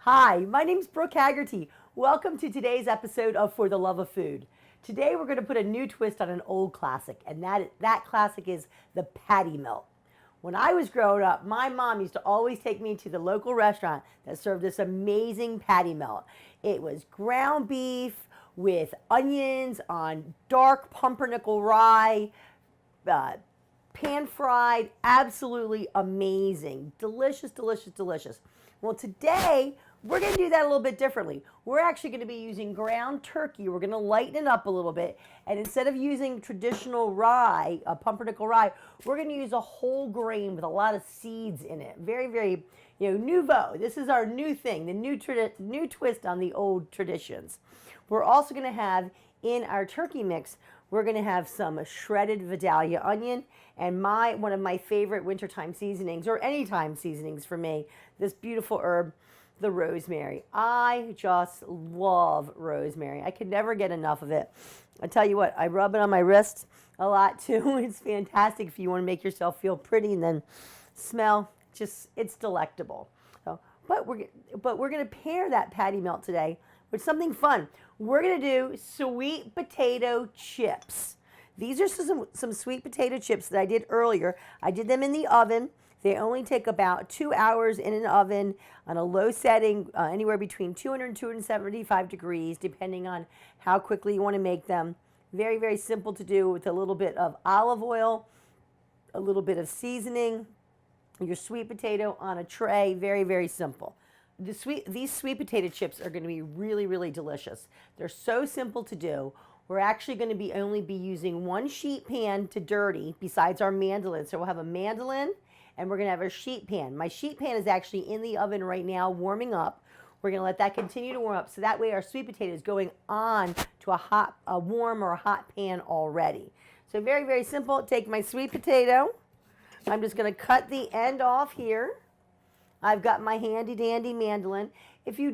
Hi, my name's Brooke Hagerty. Welcome to today's episode of For the Love of Food. Today we're going to put a new twist on an old classic, and that classic is the patty melt. When I was growing up, my mom used to always take me to the local restaurant that served this amazing patty melt. It was ground beef with onions on dark pumpernickel rye, pan fried, absolutely amazing. Delicious, delicious, delicious. Well, today we're going to do that a little bit differently. We're actually going to be using ground turkey. We're going to lighten it up a little bit. And instead of using traditional rye, pumpernickel rye, we're going to use a whole grain with a lot of seeds in it. Very, very, nouveau. This is our new thing, the new twist on the old traditions. We're also going to have in our turkey mix, we're going to have some shredded Vidalia onion and one of my favorite wintertime seasonings, or anytime seasonings for me, this beautiful herb, the rosemary. I just love rosemary. I could never get enough of it. I tell you what, I rub it on my wrist a lot too. It's fantastic if you want to make yourself feel pretty and then smell. It's delectable. So, but we're going to pair that patty melt today with something fun. We're going to do sweet potato chips. These are some sweet potato chips that I did earlier. I did them in the oven. They only take about 2 hours in an oven on a low setting, anywhere between 200 and 275 degrees, depending on how quickly you want to make them. Very, very simple to do with a little bit of olive oil, a little bit of seasoning, your sweet potato on a tray. Very, very simple. These sweet potato chips are going to be really, really delicious. They're so simple to do. We're actually going to only be using one sheet pan to dirty besides our mandolin. So we'll have a mandolin and we're going to have a sheet pan. My sheet pan is actually in the oven right now warming up. We're going to let that continue to warm up so that way our sweet potato is going on to a warm or a hot pan already. So very, very simple. Take my sweet potato. I'm just going to cut the end off here. I've got my handy dandy mandolin. If you're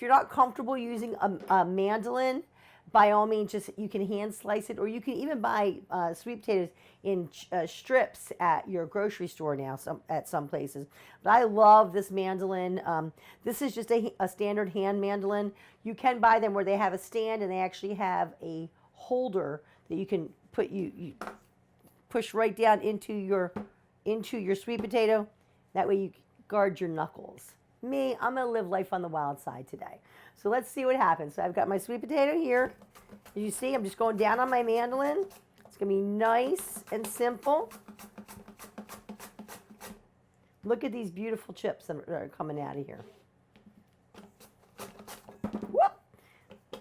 not comfortable using a mandolin, by all means, you can hand slice it, or you can even buy sweet potatoes in strips at your grocery store now, at some places. But I love this mandolin. This is just a standard hand mandolin. You can buy them where they have a stand and they actually have a holder that you can put you push right down into your sweet potato. That way you guard your knuckles. Me, I'm going to live life on the wild side today. So let's see what happens. So I've got my sweet potato here. As you see, I'm just going down on my mandolin. It's going to be nice and simple. Look at these beautiful chips that are coming out of here. Whoop!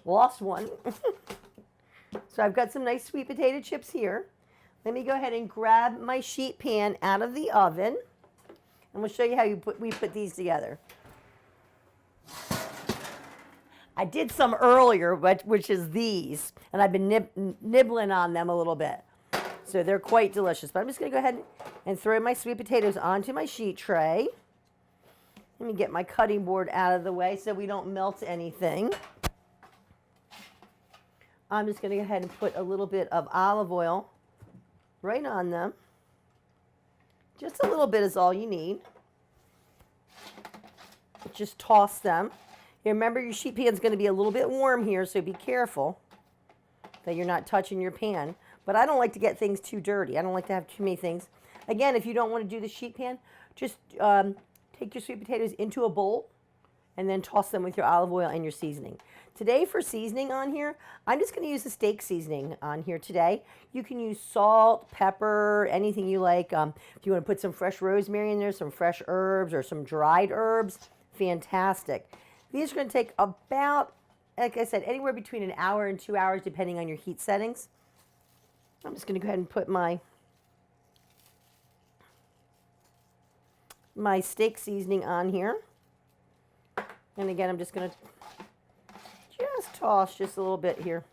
Lost one. So I've got some nice sweet potato chips here. Let me go ahead and grab my sheet pan out of the oven. And we'll show you how we put these together. I did some earlier, which is these, and I've been nibbling on them a little bit. So they're quite delicious. But I'm just going to go ahead and throw my sweet potatoes onto my sheet tray. Let me get my cutting board out of the way so we don't melt anything. I'm just going to go ahead and put a little bit of olive oil right on them. Just a little bit is all you need. Just toss them. Remember, your sheet pan is going to be a little bit warm here, so be careful that you're not touching your pan. But I don't like to get things too dirty. I don't like to have too many things. Again, if you don't want to do the sheet pan, just take your sweet potatoes into a bowl and then toss them with your olive oil and your seasoning. Today for seasoning on here, I'm just going to use the steak seasoning on here today. You can use salt, pepper, anything you like. If you want to put some fresh rosemary in there, some fresh herbs or some dried herbs, fantastic. These are going to take about, like I said, anywhere between an hour and 2 hours depending on your heat settings. I'm just going to go ahead and put my steak seasoning on here. And again, I'm just going to toss just a little bit here.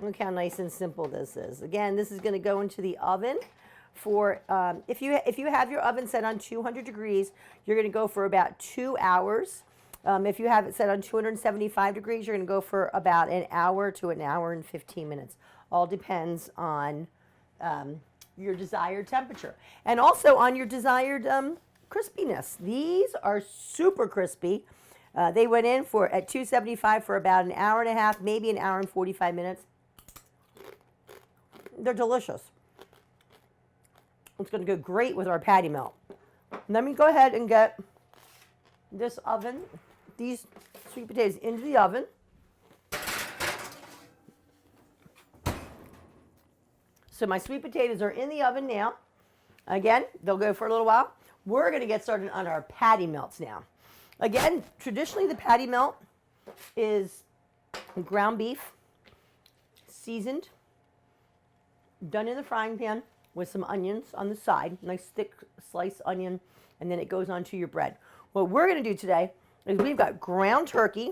Look how nice and simple this is. Again, this is going to go into the oven for, if you have your oven set on 200 degrees, you're going to go for about 2 hours. If you have it set on 275 degrees, you're going to go for about an hour to an hour and 15 minutes. All depends on your desired temperature. And also on your desired crispiness. These are super crispy. They went in at 275 for about an hour and a half, maybe an hour and 45 minutes. They're delicious. It's going to go great with our patty melt. Let me go ahead and get these sweet potatoes into the oven. So my sweet potatoes are in the oven now. Again, they'll go for a little while. We're going to get started on our patty melts now. Again, traditionally the patty melt is ground beef, seasoned, done in the frying pan with some onions on the side, nice thick sliced onion, and then it goes onto your bread. What we're going to do today is we've got ground turkey.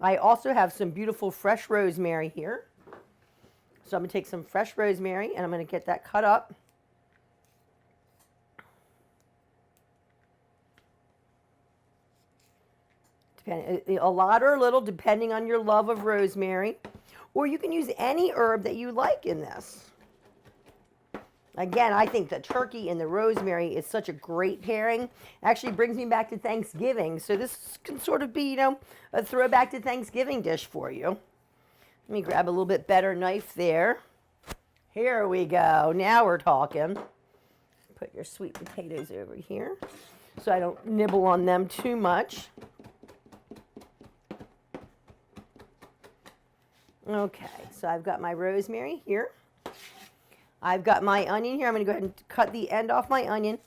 I also have some beautiful fresh rosemary here. So I'm going to take some fresh rosemary and I'm going to get that cut up. A lot or a little, depending on your love of rosemary. Or you can use any herb that you like in this. Again, I think the turkey and the rosemary is such a great pairing. Actually brings me back to Thanksgiving. So this can sort of be, a throwback to Thanksgiving dish for you. Let me grab a little bit better knife there. Here we go. Now we're talking. Put your sweet potatoes over here so I don't nibble on them too much. Okay, so I've got my rosemary here. I've got my onion here. I'm going to go ahead and cut the end off my onion.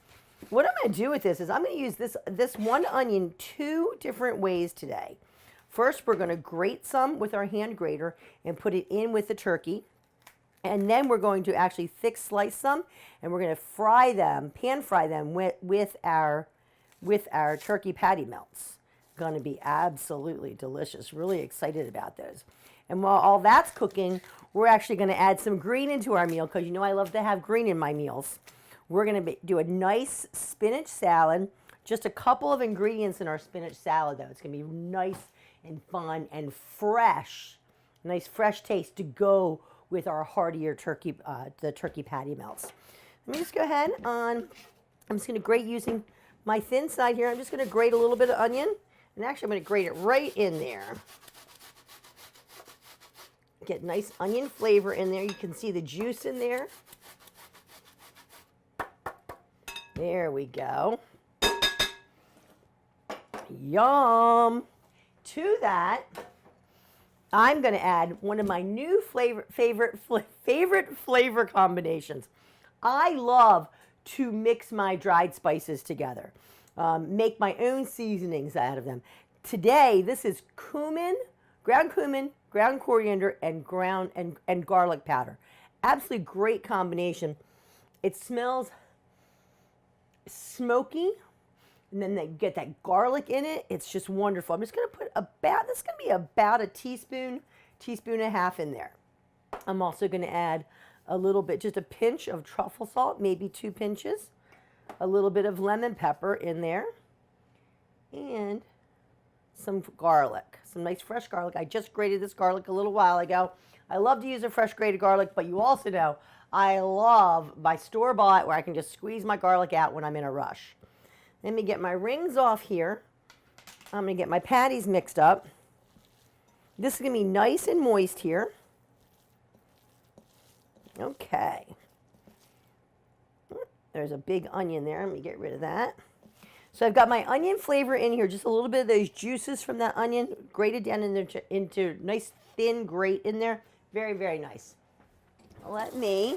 What I'm going to do with this is I'm going to use this one onion two different ways today. First, we're going to grate some with our hand grater and put it in with the turkey. And then we're going to actually thick slice some and we're going to fry them, pan fry them with our turkey patty melts. Going to be absolutely delicious. Really excited about those. And while all that's cooking, we're actually going to add some green into our meal because I love to have green in my meals. We're going to do a nice spinach salad. Just a couple of ingredients in our spinach salad, though. It's going to be nice and fun and fresh. Nice fresh taste to go with our heartier turkey, the turkey patty melts. Let me just go ahead on. I'm just going to grate using my thin side here. I'm just going to grate a little bit of onion. And actually, I'm going to grate it right in there. Get nice onion flavor in there. You can see the juice in there. There we go. Yum. To that, I'm going to add one of my new favorite flavor combinations. I love to mix my dried spices together. Make my own seasonings out of them. Today, this is cumin, ground coriander, and and garlic powder. Absolutely great combination. It smells smoky, and then they get that garlic in it. It's just wonderful. I'm just going to put this is going to be about a teaspoon and a half in there. I'm also going to add a little bit, just a pinch of truffle salt, maybe 2 pinches, a little bit of lemon pepper in there, and some garlic, some nice fresh garlic. I just grated this garlic a little while ago. I love to use a fresh grated garlic, but you also know I love my store-bought where I can just squeeze my garlic out when I'm in a rush. Let me get my rings off here. I'm going to get my patties mixed up. This is going to be nice and moist here. Okay. There's a big onion there. Let me get rid of that. So I've got my onion flavor in here, just a little bit of those juices from that onion grated down into nice thin grate in there. Very, very nice. Let me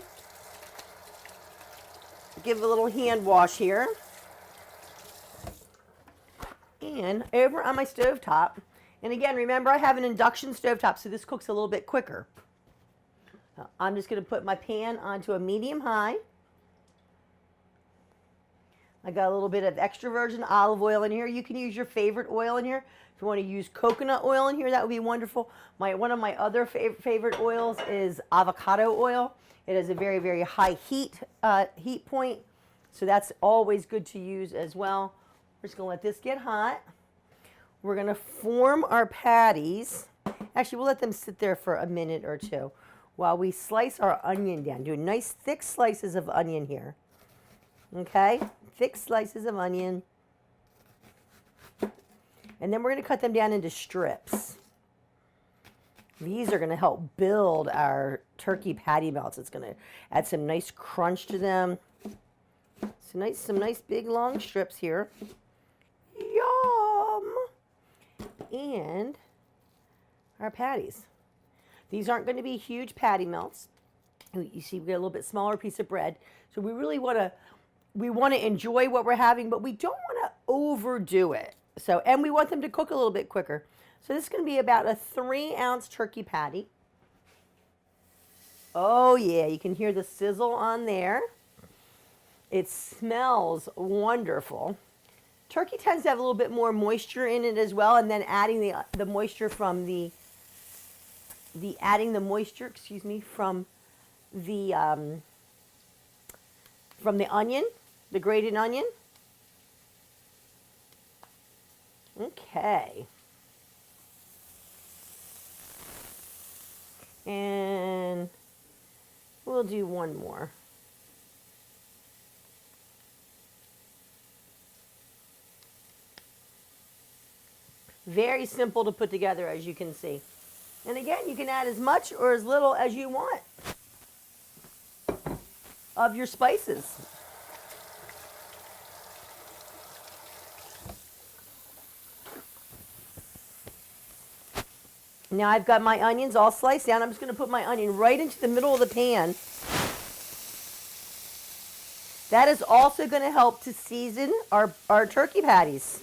give a little hand wash here. And over on my stovetop, and again, remember I have an induction stovetop, so this cooks a little bit quicker. I'm just going to put my pan onto a medium high. I got a little bit of extra virgin olive oil in here. You can use your favorite oil in here. If you want to use coconut oil in here, that would be wonderful. One of my other favorite oils is avocado oil. It has a very, very high heat point, so that's always good to use as well. We're just going to let this get hot. We're going to form our patties. Actually, we'll let them sit there for a minute or two while we slice our onion down. Do nice thick slices of onion here. Okay, thick slices of onion. And then we're going to cut them down into strips. These are going to help build our turkey patty melts. It's going to add some nice crunch to them. Some nice big long strips here. Yum! And our patties. These aren't going to be huge patty melts. You see, we got a little bit smaller piece of bread. So we really want to enjoy what we're having, but we don't want to overdo it. So, and we want them to cook a little bit quicker. So this is going to be about a 3-ounce turkey patty. Oh yeah, you can hear the sizzle on there. It smells wonderful. Turkey tends to have a little bit more moisture in it as well, and then adding the moisture from the onion, the grated onion. Okay. And we'll do one more. Very simple to put together, as you can see. And again, you can add as much or as little as you want of your spices. Now I've got my onions all sliced down. I'm just going to put my onion right into the middle of the pan. That is also going to help to season our turkey patties.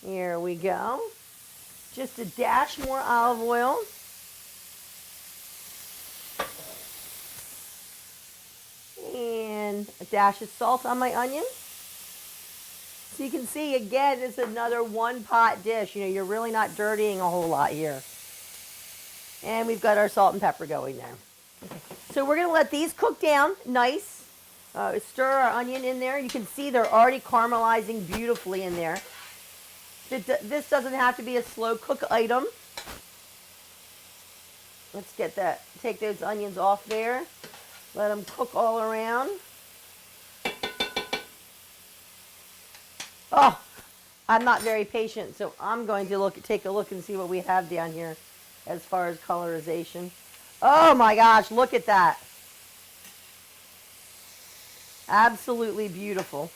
Here we go. Just a dash more olive oil. And a dash of salt on my onion. So you can see, again, it's another one-pot dish. You know, you're really not dirtying a whole lot here. And we've got our salt and pepper going there. Okay. So we're going to let these cook down nice. Stir our onion in there. You can see they're already caramelizing beautifully in there. This doesn't have to be a slow cook item. Let's take those onions off there. Let them cook all around. Oh, I'm not very patient, so I'm going to take a look and see what we have down here as far as colorization. Oh my gosh, look at that. Absolutely beautiful.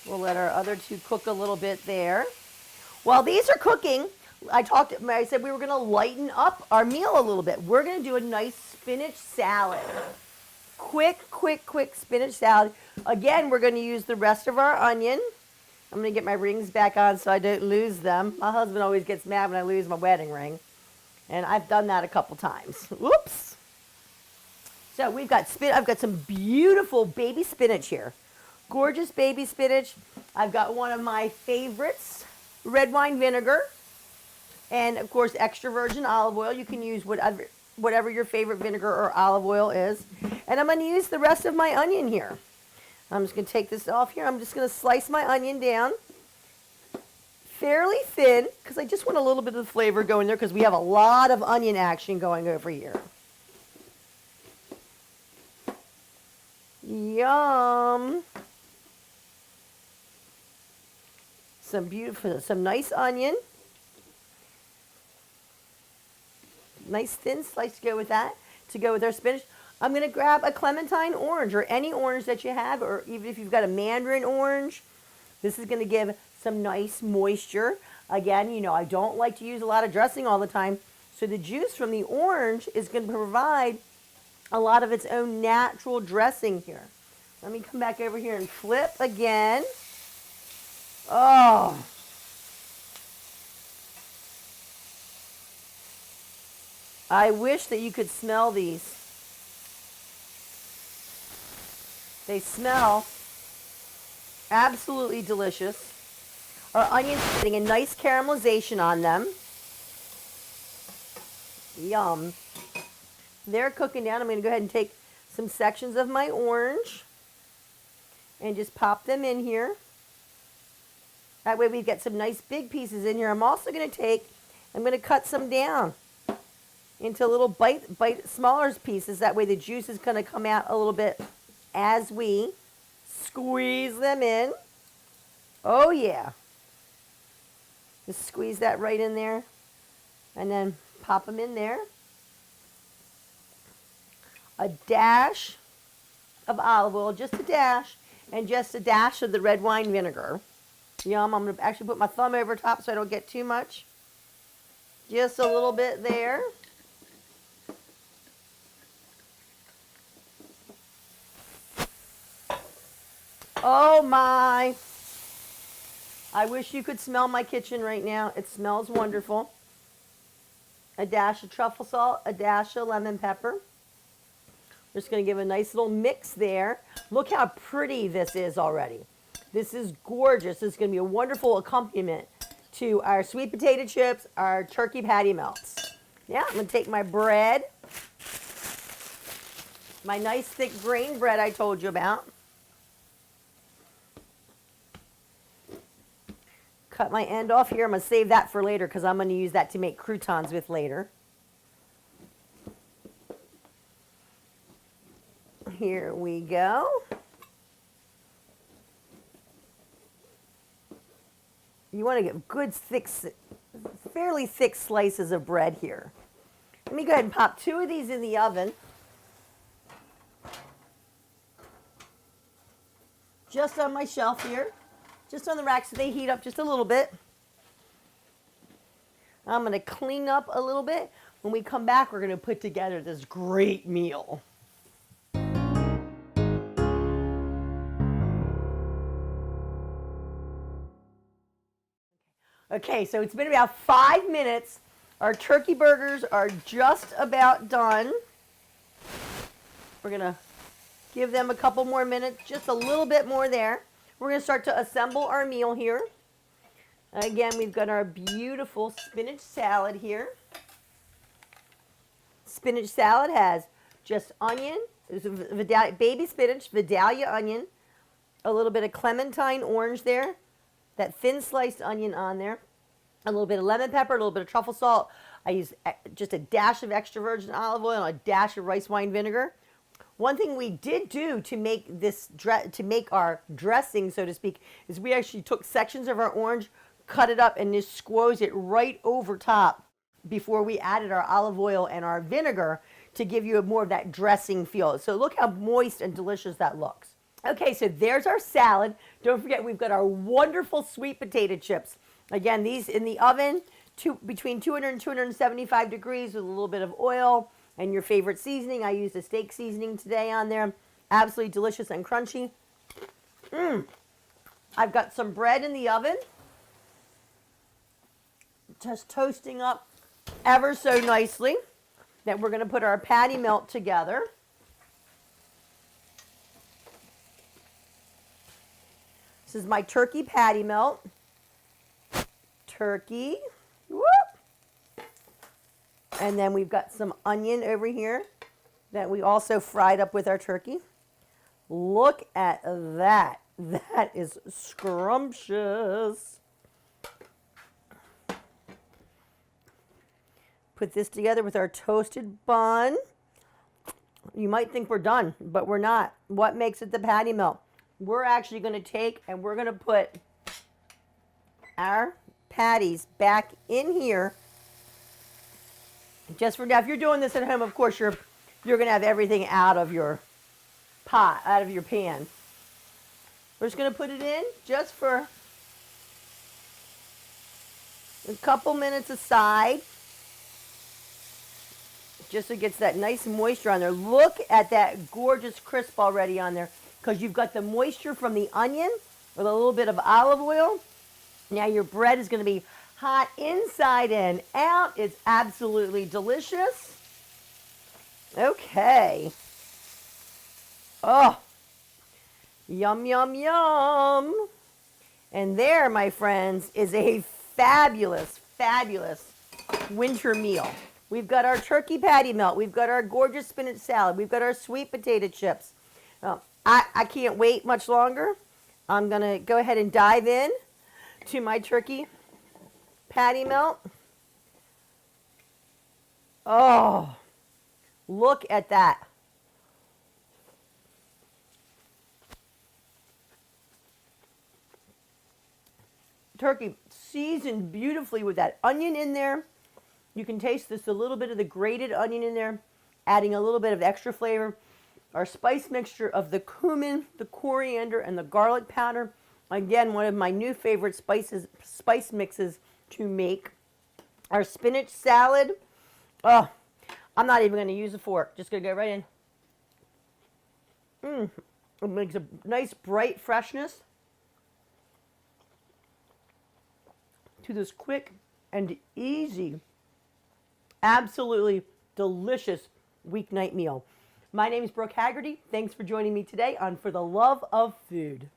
We'll let our other two cook a little bit there. While these are cooking, I said we were going to lighten up our meal a little bit. We're going to do a nice spinach salad. Quick spinach salad. Again, we're going to use the rest of our onion. I'm going to get my rings back on so I don't lose them. My husband always gets mad when I lose my wedding ring. And I've done that a couple times. Whoops. So I've got some beautiful baby spinach here. Gorgeous baby spinach. I've got one of my favorites, red wine vinegar, and of course extra virgin olive oil. You can use whatever your favorite vinegar or olive oil is. And I'm going to use the rest of my onion here. I'm just going to take this off here. I'm just going to slice my onion down fairly thin because I just want a little bit of the flavor going there because we have a lot of onion action going over here. Yum. Some nice onion. Nice thin slice to go with that, to go with our spinach. I'm going to grab a clementine orange or any orange that you have, or even if you've got a mandarin orange. This is going to give some nice moisture. Again, you know, I don't like to use a lot of dressing all the time, so the juice from the orange is going to provide a lot of its own natural dressing here. Let me come back over here and flip again. Oh. I wish that you could smell these. They smell absolutely delicious. Our onions are getting a nice caramelization on them. Yum. They're cooking down. I'm going to go ahead and take some sections of my orange. and just pop them in here. That way we get some nice big pieces in here. I'm also going to cut some down into little smaller pieces. That way the juice is going to come out a little bit as we squeeze them in. Oh yeah. Just squeeze that right in there and then pop them in there. A dash of olive oil, just a dash, and just a dash of the red wine vinegar. Yum. I'm going to actually put my thumb over top so I don't get too much. Just a little bit there. Oh my. I wish you could smell my kitchen right now. It smells wonderful. A dash of truffle salt, a dash of lemon pepper. Just going to give a nice little mix there. Look how pretty this is already. This is gorgeous. This is going to be a wonderful accompaniment to our sweet potato chips, our turkey patty melts. Yeah, I'm going to take my bread, my nice thick grain bread I told you about. Cut my end off here. I'm going to save that for later because I'm going to use that to make croutons with later. Here we go. You want to get good, thick, fairly thick slices of bread here. Let me go ahead and pop 2 of these in the oven. Just on my shelf here. Just on the rack so they heat up just a little bit. I'm going to clean up a little bit. When we come back, we're going to put together this great meal. Okay, so it's been about 5 minutes. Our turkey burgers are just about done. We're going to give them a couple more minutes, just a little bit more there. We're going to start to assemble our meal here. Again, we've got our beautiful spinach salad here. Spinach salad has just onion, baby spinach, Vidalia onion, a little bit of clementine orange there, that thin sliced onion on there, a little bit of lemon pepper, a little bit of truffle salt. I use just a dash of extra virgin olive oil and a dash of rice wine vinegar. One thing we did do to make our dressing, so to speak, is we actually took sections of our orange, cut it up, and just squoze it right over top before we added our olive oil and our vinegar to give you more of that dressing feel. So look how moist and delicious that looks. Okay, so there's our salad. Don't forget, we've got our wonderful sweet potato chips. Again, these in the oven between 200 and 275 degrees with a little bit of oil and your favorite seasoning. I used a steak seasoning today on there. Absolutely delicious and crunchy. I've got some bread in the oven. Just toasting up ever so nicely. Then we're going to put our patty melt together. This is my turkey patty melt. Turkey. Whoop. And then we've got some onion over here that we also fried up with our turkey. Look at that. That is scrumptious. Put this together with our toasted bun. You might think we're done, but we're not. What makes it the patty melt? We're actually going to take and we're going to put our patties back in here. Just for now, if you're doing this at home, of course, you're going to have everything out of your pot, out of your pan. We're just going to put it in just for a couple minutes aside. Just so it gets that nice moisture on there. Look at that gorgeous crisp already on there because you've got the moisture from the onion with a little bit of olive oil. Now your bread is going to be hot inside and out. It's absolutely delicious. Okay. Oh, yum, yum, yum. And there, my friends, is a fabulous, fabulous winter meal. We've got our turkey patty melt. We've got our gorgeous spinach salad. We've got our sweet potato chips. I can't wait much longer. I'm going to go ahead and dive in to my turkey patty melt. Oh, look at that. Turkey seasoned beautifully with that onion in there. You can taste this, a little bit of the grated onion in there, adding a little bit of extra flavor. Our spice mixture of the cumin, the coriander, and the garlic powder. Again, one of my new favorite spice mixes to make. Our spinach salad. Oh, I'm not even going to use a fork. Just going to go right in. It makes a nice bright freshness to this quick and easy, absolutely delicious weeknight meal. My name is Brooke Hagerty. Thanks for joining me today on For the Love of Food.